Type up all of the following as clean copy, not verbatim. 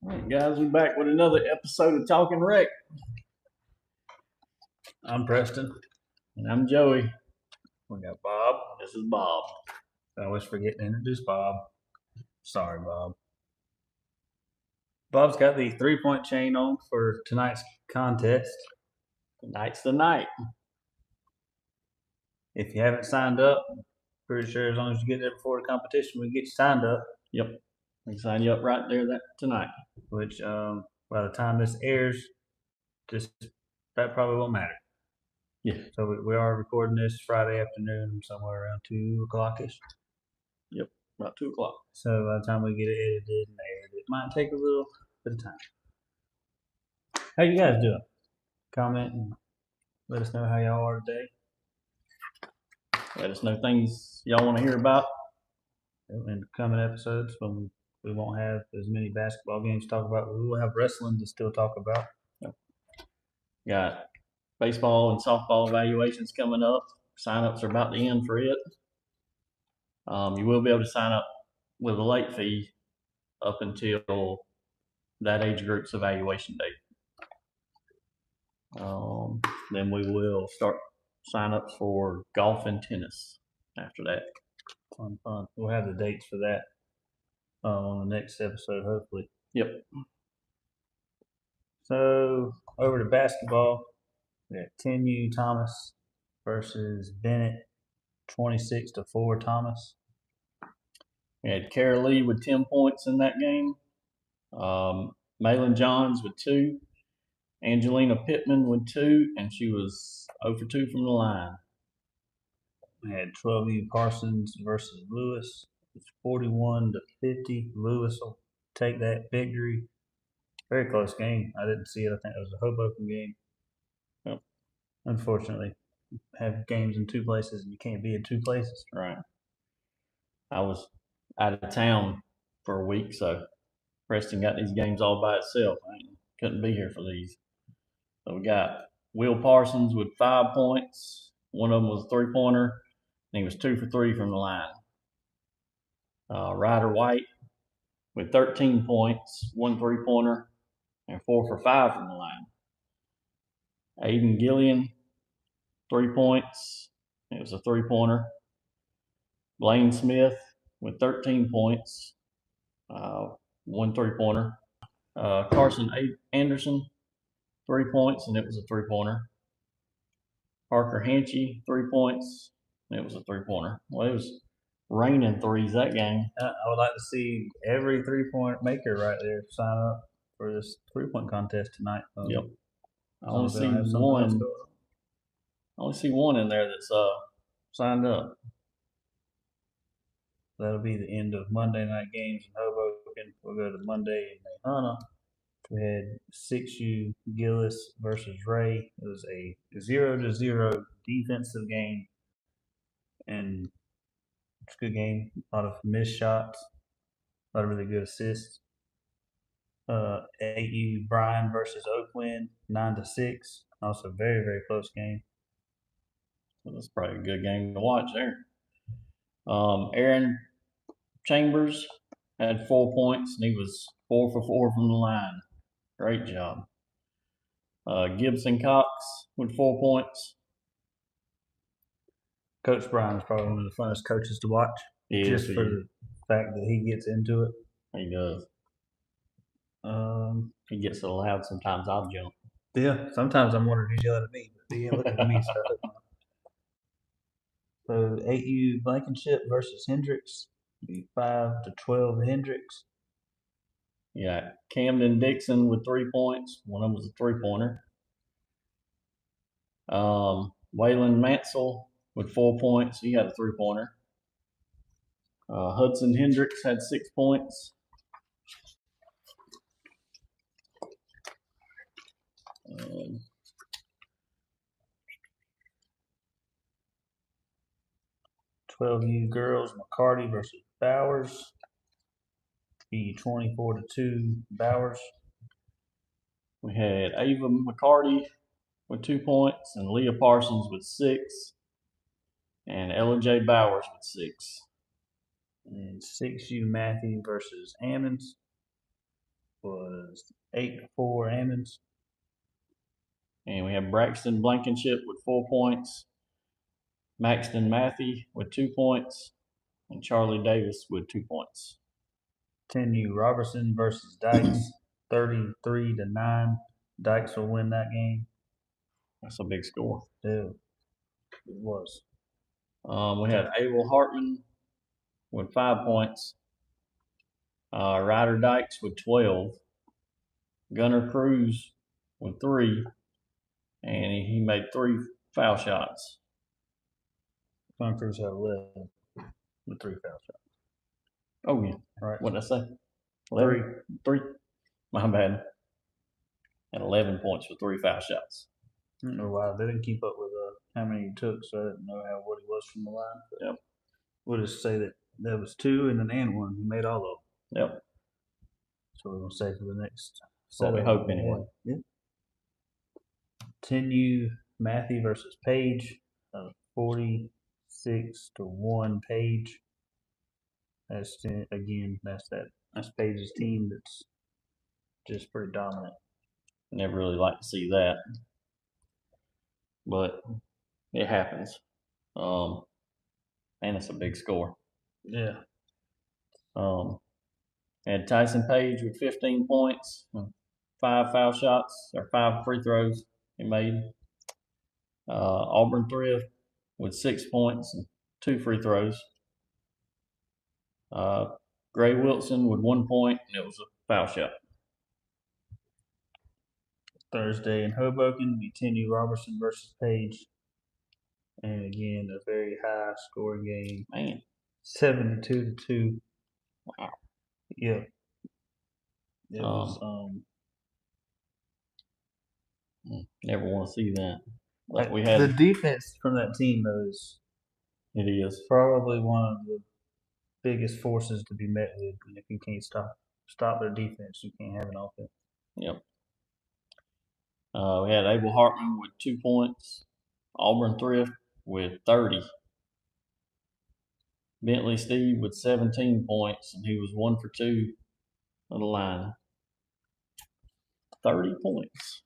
All right, guys, we're back with another episode of Talkin Rec. I'm Preston. And I'm Joey. We got Bob. This is Bob. I always forget to introduce Bob. Sorry, Bob. Bob's got the 3-point chain on for tonight's contest. Tonight's the night. If you haven't signed up, pretty sure as long as you get there before the competition, we get you signed up. Yep. We can sign you up right there tonight. Which, by the time this airs, that probably won't matter. Yeah. So we are recording this Friday afternoon, somewhere around 2 o'clock-ish. Yep, about 2 o'clock. So by the time we get it edited and aired, it might take a little bit of time. How you guys doing? Comment and let us know how y'all are today. Let us know things y'all want to hear about in coming episodes when we won't have as many basketball games to talk about. We will have wrestling to still talk about. Yep. Got baseball and softball evaluations coming up. Sign-ups are about to end for it. You will be able to sign up with a late fee up until that age group's evaluation date. Then we will start sign-ups for golf and tennis after that. Fun. We'll have the dates for that on the next episode, hopefully. Yep. So over to basketball, we got 10U Thomas versus Bennett, 26-4 Thomas. We had Kara Lee with 10 points in that game. Malin Johns with 2. Angelina Pittman with 2, and she was 0 for 2 from the line. We had 12U Parsons versus Lewis. It's 41-50. Lewis will take that victory. Very close game. I didn't see it. I think it was a Hoboken game. Yep. Unfortunately, have games in 2 places and you can't be in 2 places. Right. I was out of town for a week, so Preston got these games all by itself. I couldn't be here for these. So we got Will Parsons with 5 points. One of them was a 3-pointer, and he was 2 for 3 from the line. Ryder White with 13 points, 1 3-pointer, and 4 for 5 from the line. Aiden Gillian, 3 points. It was a 3-pointer. Blaine Smith with 13 points, 1 3-pointer. Carson Anderson, 3 points, and it was a 3-pointer. Parker Hanchy, 3 points, and it was a 3-pointer. Well, it was raining threes that game. I would like to see every 3-point maker right there sign up for this 3-point contest tonight. Yep. I only see one. I only see one in there that's signed up. That'll be the end of Monday night games in Hoboken. We'll go to Monday in Nahana. We had 6U Gillis versus Ray. It was a 0-0 defensive game, and it's a good game. A lot of missed shots, a lot of really good assists. 8U Bryan versus Oakland, 9-6. Also very, very close game. So that's probably a good game to watch there. Aaron Chambers had 4 points, and he was 4 for 4 from the line. Great job. Gibson Cox with 4 points. Coach Bryan is probably one of the funnest coaches to watch. Just for the fact that he gets into it. He does. He gets so loud sometimes I'll jump. Yeah, sometimes I'm wondering who's yelling at me, but he ain't looking at me. So 8U Blankenship versus Hendricks. 5-12 Hendricks. Yeah, Camden Dixon with 3 points. One of them was a 3-pointer. Waylon Mansell with 4 points. He had a 3-pointer. Hudson Hendricks had 6 points. 12U Girls McCarty versus Bowers. Be 24-2 Bowers. We had Ava McCarty with 2 points, and Leah Parsons with 6, and Ella J. Bowers with 6. And 6U Matthew versus Ammons was 8-4 Ammons. And we have Braxton Blankenship with 4 points, Maxton Matthew with 2 points, and Charlie Davis with 2 points. 10U Robertson versus Dykes, 33-9. Dykes will win that game. That's a big score. Yeah, it was. We had Abel Hartman with 5 points, Ryder Dykes with 12, Gunnar Cruz with 3, and he made 3 foul shots. Gunnar Cruz had 11 with 3 foul shots. Oh, yeah. Right. What did I say? 11? 3. My bad. And 11 points with 3 foul shots. I don't know why they didn't keep up with how many he took, so I didn't know what he was from the line. But yep. We'll just say that there was 2 and then one. He made all of them. Yep. So we're gonna say for the next. What we hope anyway. Yeah. 10U Matthew versus Page, 46-1 Page. That's Page's team that's just pretty dominant. Never really like to see that, but it happens. And it's a big score. Yeah. Had Tyson Page with 15 points, 5 foul shots or 5 free throws he made. Auburn Thrift with 6 points and 2 free throws. Gray Wilson with 1 point, and it was a foul shot. Thursday in Hoboken, we 10U Robertson versus Page. And again, a very high scoring game. Man. 72-2. Wow. Yeah. It was never want to see that. But we had the defense from that team though is probably one of the biggest forces to be met with. And if you can't stop their defense, you can't have an offense. Yep. We had Abel Hartman with 2 points, Auburn Thrift with 30, Bentley Steve with 17 points, and he was 1 for 2 on the line. 30 points.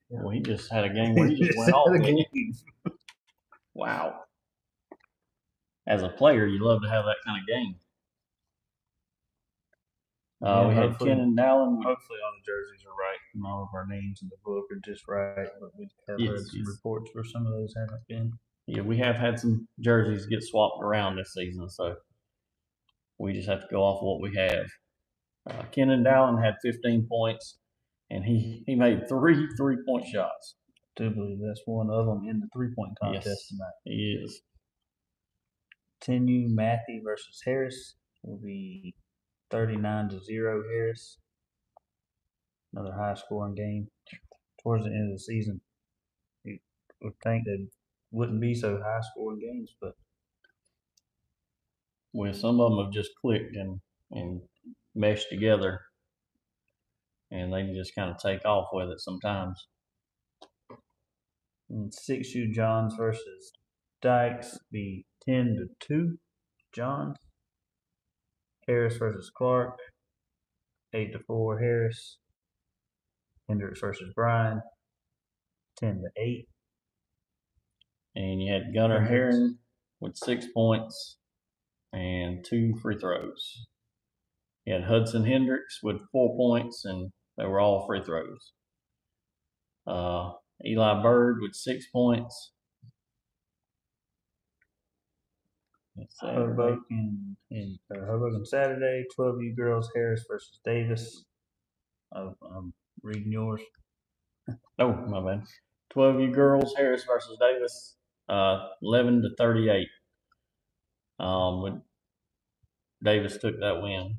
Yeah. Well, he just had a game where he just went off. Wow. As a player, you love to have that kind of game. We had Kenan Dallin. Hopefully all the jerseys are right and all of our names in the book are just right. But we have heard some reports where some of those haven't been. Yeah, we have had some jerseys get swapped around this season, so we just have to go off what we have. Kenan Dallin had 15 points, and he made 3 3-point shots. I do believe that's one of them in the 3-point contest tonight. He is. 10U Matthew versus Harris will be 39-0 Harris. Another high scoring game. Towards the end of the season, you would think they wouldn't be so high scoring games, but well, some of them have just clicked and meshed together, and they can just kind of take off with it sometimes. And 6U Johns versus Dykes be 10-2 Johns. Harris versus Clark, 8-4 Harris. Hendricks versus Bryan, 10-8. And you had Gunnar Heron with 6 points and 2 free throws. You had Hudson Hendricks with 4 points, and they were all free throws. Eli Bird with 6 points. Hoboken Saturday, 12U girls Harris versus Davis. I'm reading yours. Oh, my bad. 12U girls Harris versus Davis, 11-38. Davis took that win.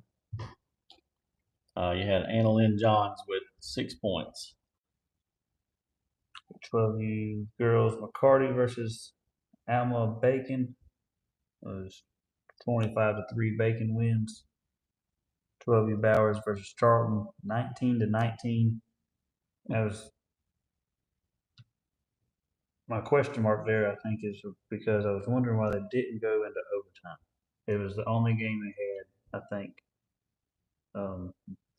You had Anna Lynn Johns with 6 points. 12U girls McCarty versus Alma Bacon. It was 25-3 Bacon wins. 12U Bowers versus Charlton, 19-19. That was my question mark there. I think is because I was wondering why they didn't go into overtime. It was the only game they had, I think, for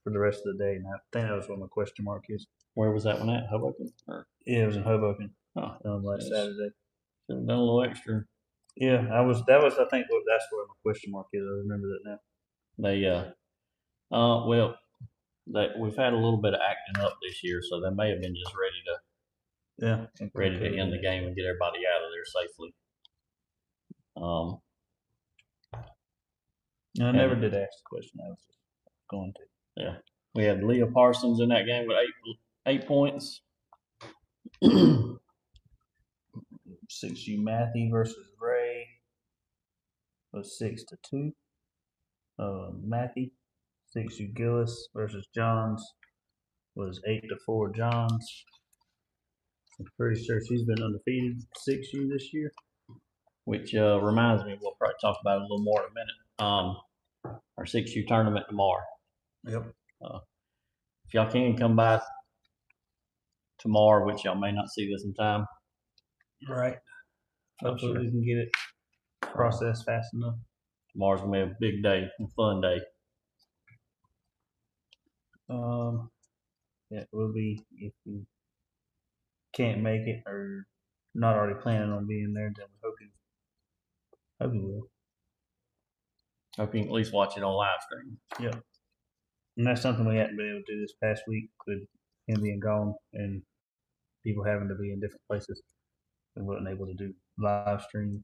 the rest of the day. And I think that was what my question mark is. Where was that one at? Hoboken? Yeah, it was in Hoboken last yes. Saturday. Should have done a little extra. Yeah, that was I think that's where my question mark is. I remember that now. They we've had a little bit of acting up this year, so they may have been just ready to end the game and get everybody out of there safely. I never did ask the question. I was just going to. Yeah, we had Leah Parsons in that game with 8 points. 6U Matthew versus Ray was 6-2. Matthew. 6U Gillis versus Johns was 8-4 Johns. I'm pretty sure she's been undefeated 6U this year. Which reminds me, we'll probably talk about it a little more in a minute. Our 6U tournament tomorrow. Yep. If y'all can come by tomorrow, which y'all may not see this in time. Right. Hopefully we can get it processed fast enough. Tomorrow's gonna be a big day, a fun day. Yeah, it will be if you can't make it or not already planning on being there, then we hope you will. Hope you can at least watch it on live stream. Yeah. And that's something we hadn't been able to do this past week with him being gone and people having to be in different places. We weren't able to do live stream.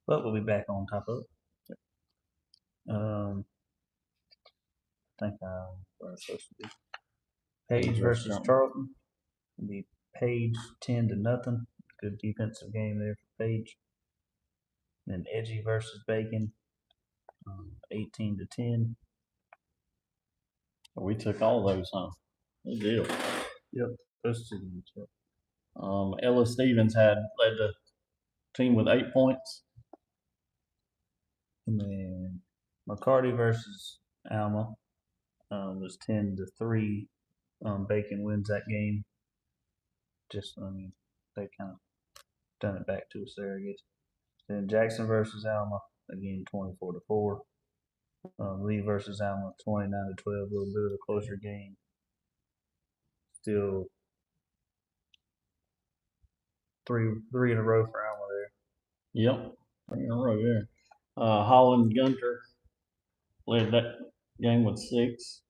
But we'll be back on top of it. I think where I'm supposed to be. Page versus Charlton. It'll be Page 10-0. Good defensive game there for Page. And Edgy versus Bacon. 18-10. We took all those, huh? Good deal. Yep, those two games. Yep. Ella Stevens led the team with 8 points. And then McCarty versus Alma was 10-3. Bacon wins that game. They kind of done it back to us there, I guess. Then Jackson versus Alma, again 24-4. Lee versus Alma, 29-12. A little bit of a closer game. Still three in a row for Alma there. Yep, 3 in a row there. Holland Gunter led that game with 6.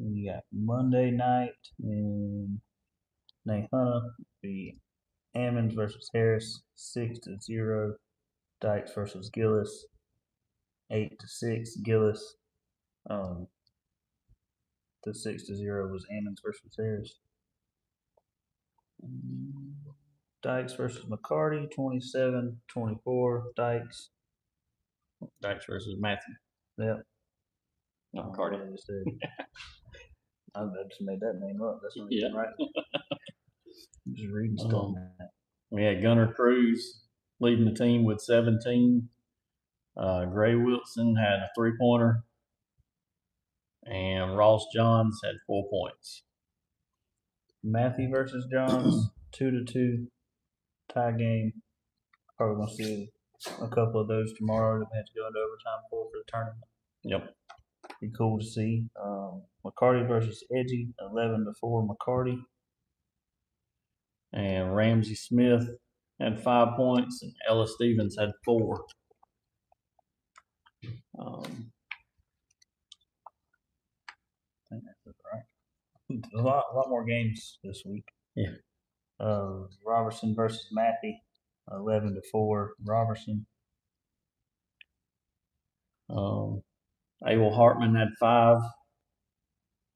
And you got Monday night and Nahunta be Ammons versus Harris, 6-0. Dykes versus Gillis, 8-6. Gillis. The 6-0 was Ammons versus Harris. Dykes versus McCarty, 27-24. Dykes. Dykes versus Matthew. Yep. Not McCarty. I just made that name up. That's not even right. I'm just reading stuff now. We had Gunnar Cruz leading the team with 17. Gray Wilson had a 3-pointer. And Ross Johns had 4 points. Matthew versus Johns, 2-2 tie game. Probably gonna see a couple of those tomorrow that we have to go into overtime for the tournament. Yep. Be cool to see. McCarty versus Edgy, 11-4 McCarty. And Ramsey Smith had 5 points, and Ella Stevens had 4. I think that's right. A lot more games this week. Yeah. Robertson versus Matthew, 11-4 Robertson. Abel Hartman had 5.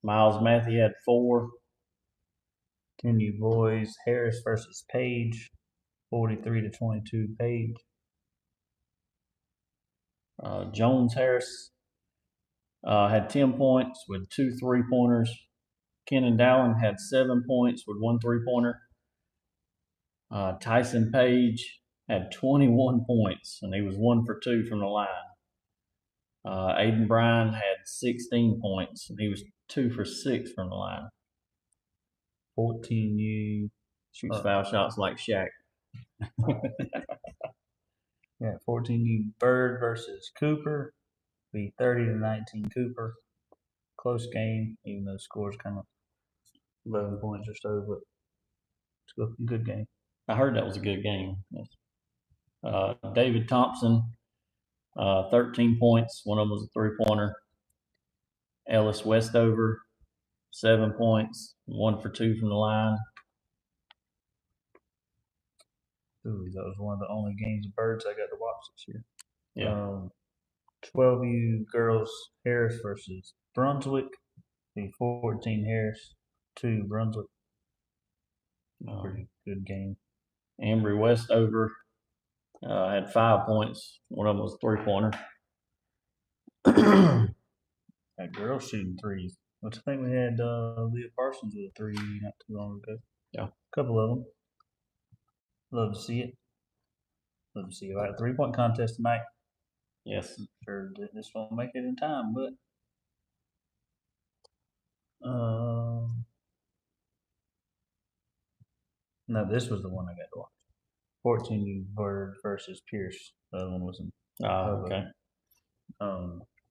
Miles Matthew had 4. 10U boys, Harris versus Page, 43-22 Page. Jones Harris had 10 points with 2 3-pointers. Kenan Dowling had 7 points with 1 3-pointer. Tyson Page had 21 points, and he was 1 for 2 from the line. Aiden Bryan had 16 points, and he was 2 for 6 from the line. 14U shoots foul shots like Shaq. Yeah, 14U Bird versus Cooper. Be 30-19 Cooper. close game, even though the score's kind of 11 points or so, but it's a good game. I heard that was a good game. David Thompson, 13 points. One of them was a 3-pointer. Ellis Westover, 7 points. 1 for 2 from the line. Ooh, that was one of the only games of birds I got to watch this year. Yeah. 12U girls Harris versus Brunswick. The 14 Harris, 2 Brunswick. Pretty good game. Ambry Westover had 5 points. One of them was a 3-pointer. That girl shooting threes. Which I think we had Leah Parsons with a 3 not too long ago. Yeah. A couple of them. Love to see it. Love to see it. Like a 3-point contest tonight. Yes. I'm sure this won't make it in time, but no, this was the one I got to watch. 14U Bird versus Pierce. The other one was in Okay.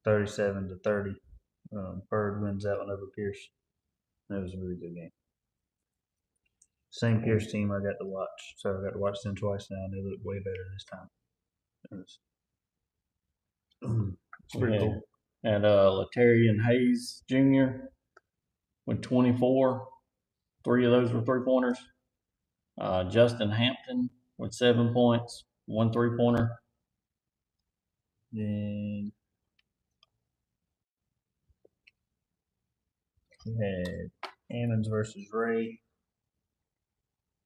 37-30. Bird wins that one over Pierce. That was a really good game. Same Pierce team I got to watch. So I got to watch them twice now, and they look way better this time. It's pretty cool. And Latarian Hayes Jr. with 24. 3 of those were 3-pointers. Justin Hampton with 7 points, 1 3-pointer. Then we had Ammons versus Ray.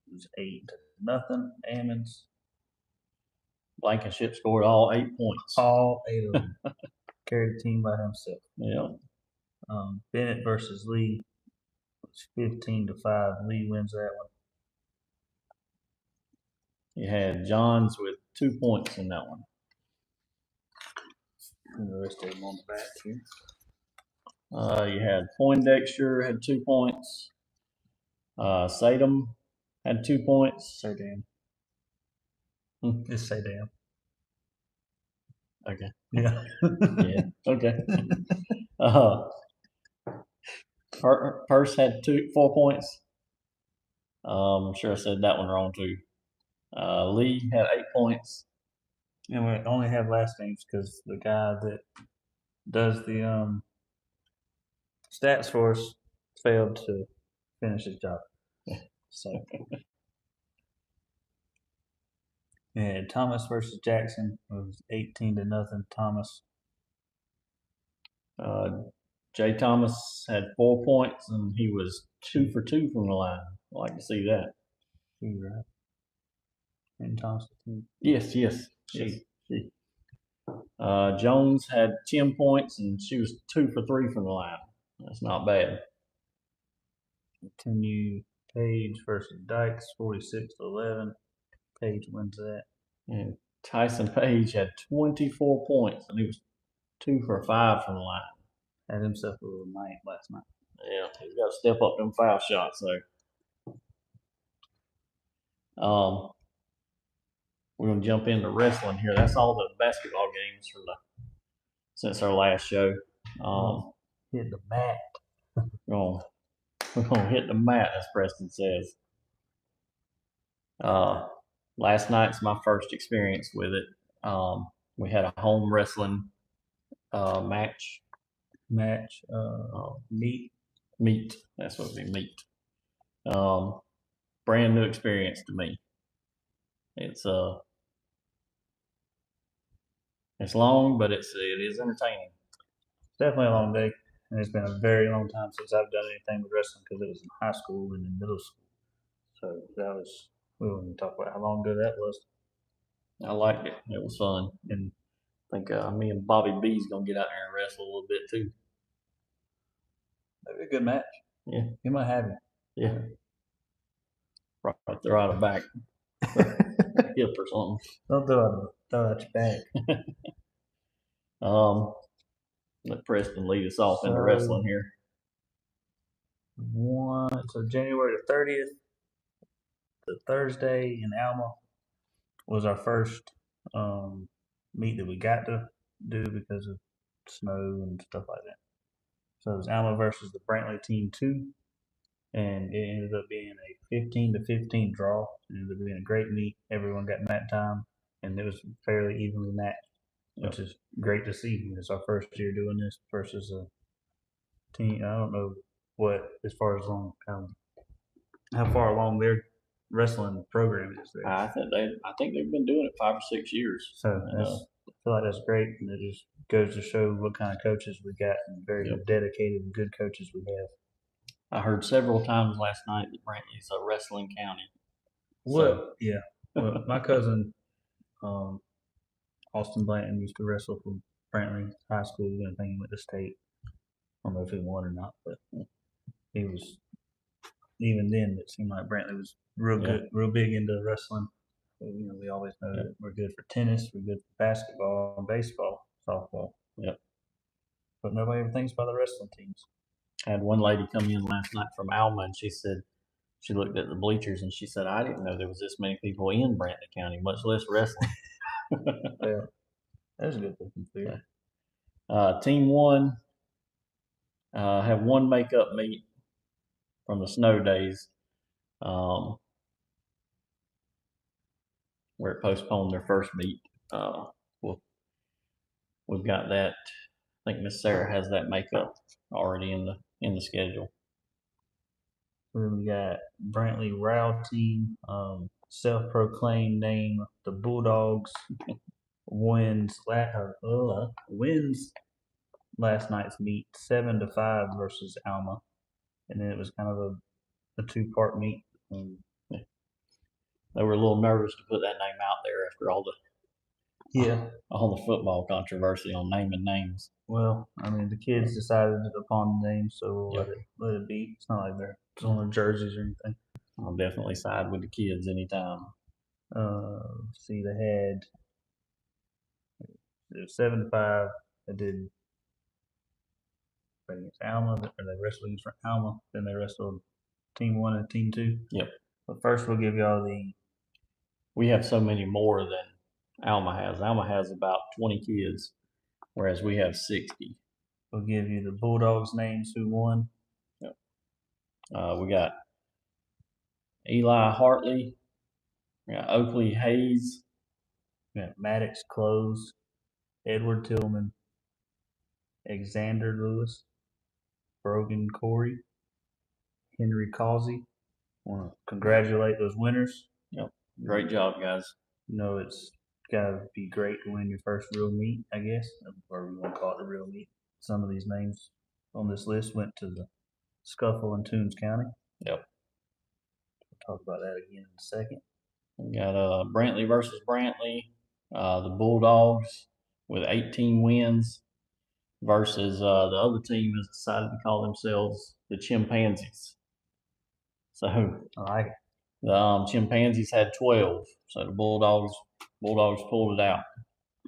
It was 8-0. Ammons. Blankenship scored all 8 points. All 8 of them. Carried the team by himself. Yeah. Bennett versus Lee. It's 15-5. Lee wins that one. You had Johns with 2 points in that one. And the rest of them on the back here. You had Poindexter had 2 points. Sadam had 2 points. Say damn. Just say damn. Okay. Yeah. Yeah. Okay. Purse had 4 points. I'm sure I said that one wrong too. Lee had 8 points. And we only have last names because the guy that does the stats for us failed to finish his job. So yeah, Thomas versus Jackson was 18-0. Thomas. Jay Thomas had 4 points and he was 2 for 2 from the line. I like to see that. She right. And Thomas. Yes. She. Jones had 10 points and she was 2 for 3 from the line. That's not bad. Continue Page versus Dykes, 46-11. Page wins that. And Tyson Page had 24 points and he was 2 for 5 from the line. Had himself a little night last night. Yeah, he's got to step up them foul shots there. We're gonna jump into wrestling here. That's all the basketball games since our last show. Hit the mat. We're gonna hit the mat, as Preston says. Last night's my first experience with it. We had a home wrestling match. Meet. That's what we meet. Brand new experience to me. It's long, but it is entertaining. Definitely a long day, and it's been a very long time since I've done anything with wrestling because it was in high school and in middle school. So we won't even talk about how long ago that was. I liked it. It was fun, and I think me and Bobby B's gonna get out there and wrestle a little bit too. That'd be a good match. Yeah, he might have it. Yeah, right there out of the back, hip or something. Don't throw it back. Let Preston lead us off into wrestling here. So January 30th, the Thursday in Alma, was our first meet that we got to do because of snow and stuff like that. So it was Alma versus the Brantley team 2, and it ended up being a 15-15 draw. It ended up being a great meet. Everyone got mat time, and it was fairly evenly matched, which is great to see. It's our first year doing this versus a team. I don't know what as far as long how far along their wrestling program is there. I think they've been doing it 5 or 6 years. So I feel like that's great, and it just goes to show what kind of coaches we got, and very dedicated and good coaches we have. I heard several times last night that Brantley's a wrestling county. Well, yeah. Well, my cousin Austin Blanton used to wrestle for Brantley High School, and I think he went to state. I don't know if he won or not, but he was. Even then, it seemed like Brantley was real good, real big into wrestling. So, we always know that we're good for tennis, we're good for basketball, baseball, softball. Yep. But nobody ever thinks about the wrestling teams. I had one lady come in last night from Alma, and she said she looked at the bleachers and she said, "I didn't know there was this many people in Brantley County, much less wrestling." Yeah, that's a good looking field. Team 1 have one makeup meet from the snow days, where it postponed their first meet. We've got that. I think Miss Sarah has that makeup already in the schedule. Then we got Brantley Row team, self-proclaimed name the Bulldogs, wins last night's meet 7-5 versus Alma, and then it was kind of a 2-part meet. They were a little nervous to put that name out there after all the football controversy on naming names. Well, I mean, the kids decided upon the name, so we'll let it be. It's not like they're on their jerseys or anything. I'll definitely side with the kids anytime. See, they had it was 7-5. They did against Alma, or they wrestled against Alma. Then they wrestled Team 1 and Team 2. Yep. But first, we'll give y'all We have so many more than Alma has. Alma has about 20 kids, whereas we have 60. We'll give you the Bulldogs' names who won. Yep. We got Eli Hartley. We got Oakley Hayes. We got Maddox Close, Edward Tillman, Alexander Lewis, Brogan Corey, Henry Causey. Want to congratulate those winners. Yep. Great job, guys. It's got to be great to win your first real meet, I guess, or we want to call it a real meet. Some of these names on this list went to the Scuffle in Toombs County. Yep. We'll talk about that again in a second. We got Brantley versus Brantley. The Bulldogs with 18 wins versus the other team has decided to call themselves the Chimpanzees. So I like it. The Chimpanzees had 12, so the Bulldogs pulled it out.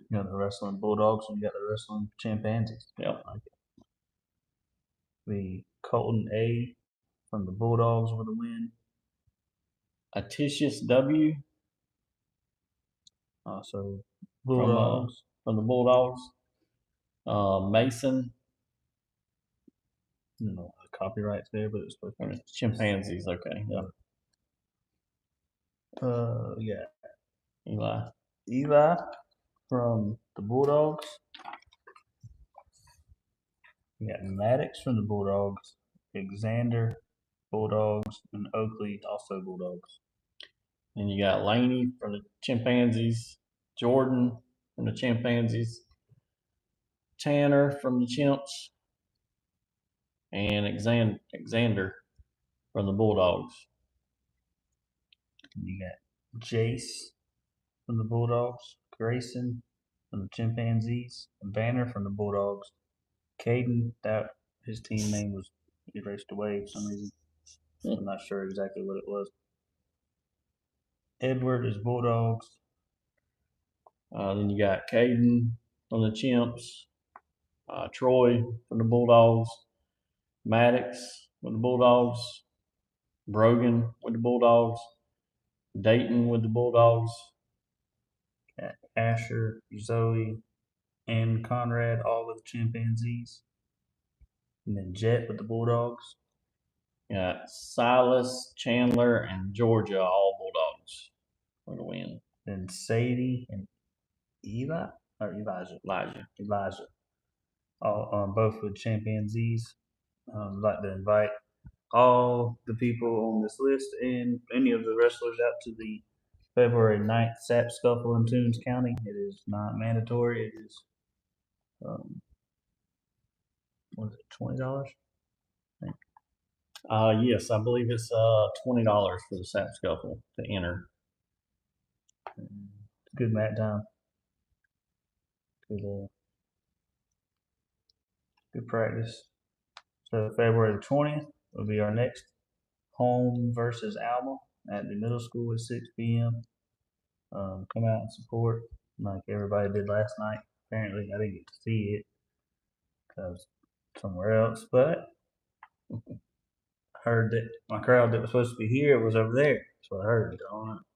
You got the wrestling Bulldogs and you got the wrestling Chimpanzees. Yep. I like it. The Colton A from the Bulldogs with a win. Aticius W. So Bulldogs from the Bulldogs. Mason. The copyrights there, but it's supposed to be Chimpanzees. Okay. Yeah. Yeah. Eli from the Bulldogs. We got Maddox from the Bulldogs, Alexander Bulldogs, and Oakley also Bulldogs. And you got Laney from the Chimpanzees, Jordan from the Chimpanzees, Tanner from the Chimps, and Alexander from the Bulldogs. And you got Jace from the Bulldogs, Grayson from the Chimpanzees, and Banner from the Bulldogs. Caden, that his team name was erased away for some reason. I'm not sure exactly what it was. Edward is Bulldogs. Then you got Caden from the Chimps, Troy from the Bulldogs, Maddox with the Bulldogs, Brogan with the Bulldogs, Dayton with the Bulldogs, Got Asher, Zoe, and Conrad, all with the Chimpanzees. And then Jet with the Bulldogs. Got Silas, Chandler, and Georgia, all Bulldogs for the win. Then Sadie and Eli or Elijah. All both with chimpanzees. I'd like to invite all the people on this list and any of the wrestlers out to the February 9th Sap Scuffle in Toombs County. It is not mandatory. It is, what is it, $20? Yes, I believe it's $20 for the Sap Scuffle to enter. It's good mat time. Good practice. So February the 20th will be our next home versus Alma at the middle school at 6 p.m. Come out and support like everybody did last night. Apparently, I didn't get to see it because somewhere else, but I heard that my crowd that was supposed to be here was over there. That's what I heard.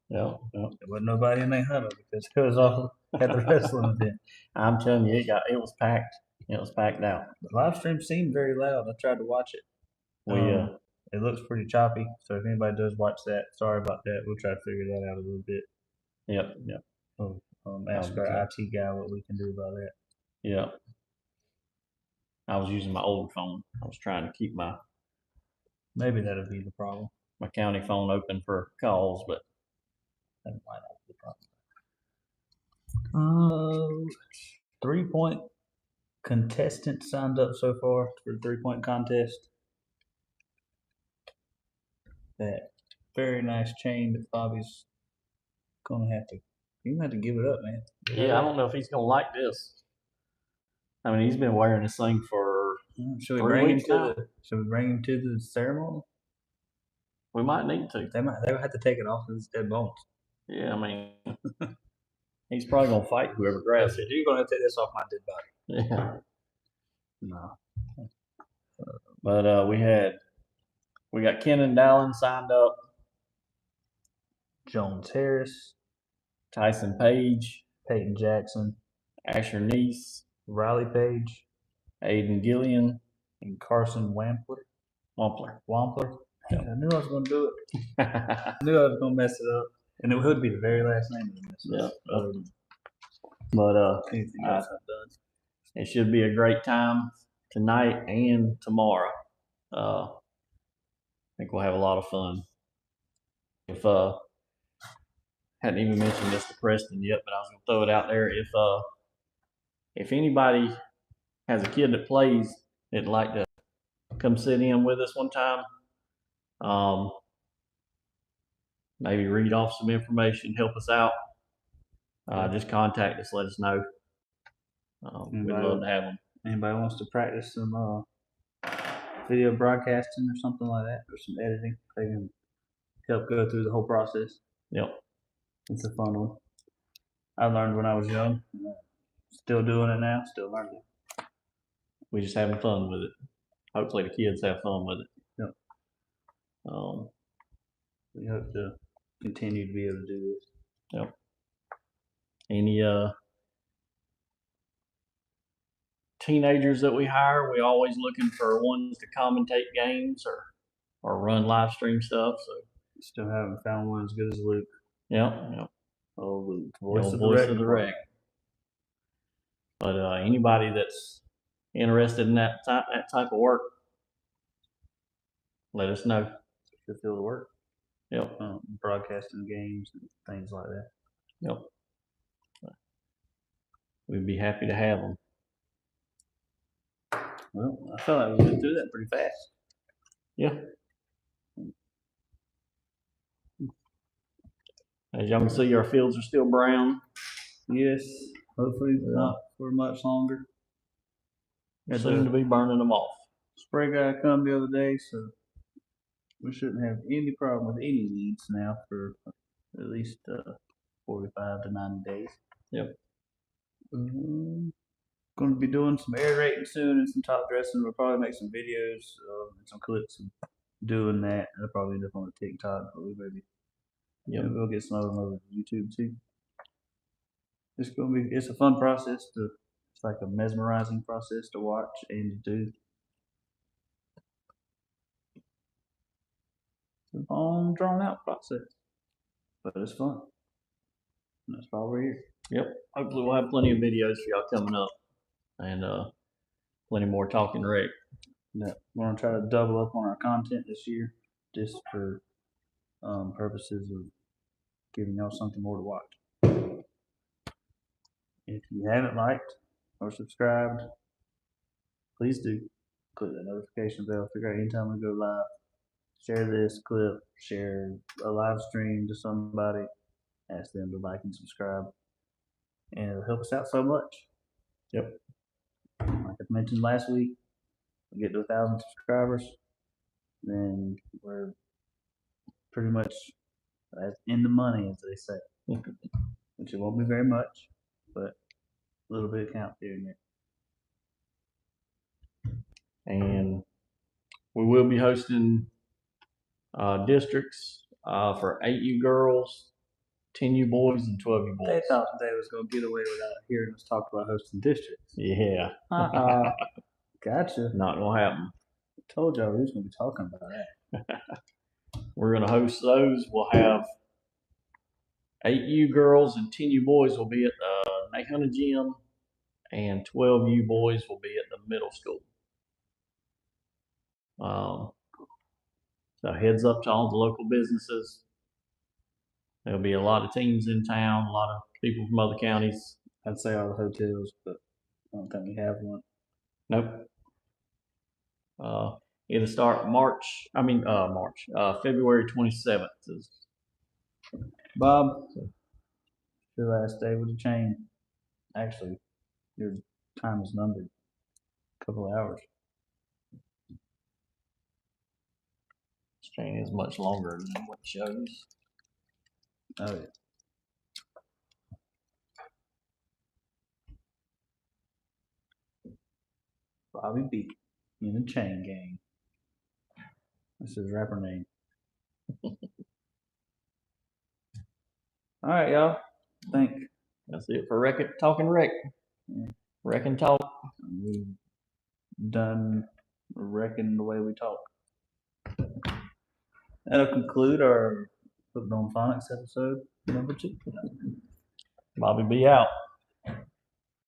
Yeah. There wasn't nobody in their huddle because it was all at the wrestling event. I'm telling you, it was packed. It was packed out. The live stream seemed very loud. I tried to watch it. It looks pretty choppy. So if anybody does watch that, sorry about that. We'll try to figure that out a little bit. Yep. Ask our IT guy what we can do about that. Yeah. I was using my old phone. I was trying to keep Maybe that'll be the problem. My county phone open for calls, but that might not be the problem. 3-point contestant signed up so far for the 3-point contest. That very nice chain that Bobby's gonna have to. You're gonna have to give it up, man. Yeah, I don't know if he's gonna like this. I mean, he's been wearing this thing for should we 3 bring him weeks to now. Should we bring him to the ceremony? We might need to. They will have to take it off his dead bones. Yeah, I mean, he's probably gonna fight whoever grabs it. You're gonna take this off my dead body. Yeah. No. But we got Kenan Dallin signed up, Jones Harris, Tyson Page, Peyton Jackson, Asher Neese, Riley Page, Aiden Gillian, and Carson Wampler. Yeah. I knew I was gonna do it. I knew I was gonna mess it up, and it would be the very last name of the mess up. But anything else I've done. It should be a great time tonight and tomorrow. I think we'll have a lot of fun. If hadn't even mentioned this to Preston yet, but I was gonna throw it out there. If anybody has a kid that plays that'd like to come sit in with us one time, maybe read off some information, help us out, just contact us, let us know. We'd love to have them. Anybody wants to practice some video broadcasting or something like that, or some editing, they can help go through the whole process. Yep. It's a fun one. I learned when I was young. Still doing it now. Still learning. We just having fun with it. Hopefully the kids have fun with it. Yep. We hope to continue to be able to do this. Yep. Any teenagers that we hire, we always looking for ones to commentate games or run live stream stuff. So still haven't found one as good as Luke. Yep. Oh, Luke, voice of the rec. But anybody that's interested in that type of work, let us know. Should feel the work. Yep. Broadcasting games and things like that. Yep. We'd be happy to have them. Well, I felt like we went through that pretty fast. Yeah. As y'all can see, our fields are still brown. Yes. Hopefully not for much longer. Soon to be burning them off. Spray guy come the other day, so we shouldn't have any problem with any weeds now for at least 45 to 90 days. Yep. Going to be doing some aerating soon and some top dressing. We'll probably make some videos and some clips of doing that. They'll probably end up on the TikTok, but we'll get some of them over to YouTube too. It's a fun process it's like a mesmerizing process to watch and to do. It's a long, drawn out process, but it's fun. And that's why we're here. Yep. Hopefully we'll have plenty of videos for y'all coming up, and plenty more Talkin Rec. Yeah, we're gonna try to double up on our content this year, just for purposes of giving y'all something more to watch. If you haven't liked or subscribed, please do. Click the notification bell. Figure out anytime we go live. Share this clip. Share a live stream to somebody. Ask them to like and subscribe, and it'll help us out so much. Yep. Like I mentioned last week, we get to 1,000 subscribers, then we're pretty much in the money, as they say. Which it won't be very much, but a little bit counts here and there. And we will be hosting districts for 8U girls, 10U boys, and 12U boys. They thought they was gonna get away without hearing us talk about hosting districts. Yeah. Gotcha. Not gonna happen. Told y'all we was gonna be talking about that. We're gonna host those. We'll have 8U girls and 10U boys will be at the 800 gym, and 12U boys will be at the middle school. So heads up to all the local businesses. There'll be a lot of teams in town, a lot of people from other counties. I'd say all the hotels, but I don't think we have one. Nope. It'll start February 27th. Bob, your last day with the chain. Actually, your time is numbered. A couple of hours. This chain is much longer than what it shows. Oh yeah. Bobby B in the chain gang. That's his rapper name. All right, y'all. I think that's it for Talkin Rec. Yeah. Rec and talk. We've done wrecking the way we talk. That'll conclude our Putting on Phonics episode number 2. Bobby B out.